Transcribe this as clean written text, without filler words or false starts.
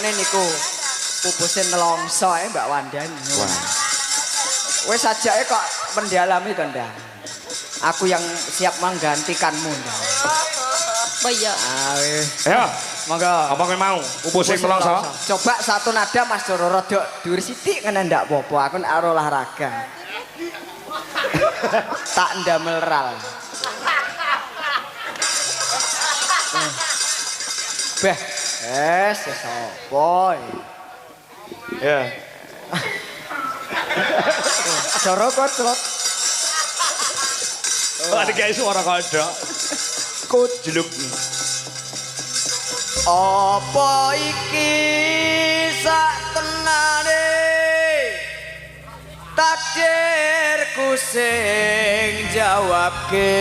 biasane niku pupuse nelongso ae Mbak Wandani. Wah. Wis ajake kok mendalami to, Ndang. Aku yang siap menggantikanmu, Ndang. Oh iya. Ayo, Monggo. apa kowe mau? Pupuse nelongso. Coba satu nada Mas Doro rada dhuwur sithik ngene ndak apa-apa. Aku nek arep olahraga. Tak ndamel ral. Beh, sapa Ya. Doro koclok. Ada guys suara kodok. Kujluk. Apa iki sak tenane takdirku sing jawabke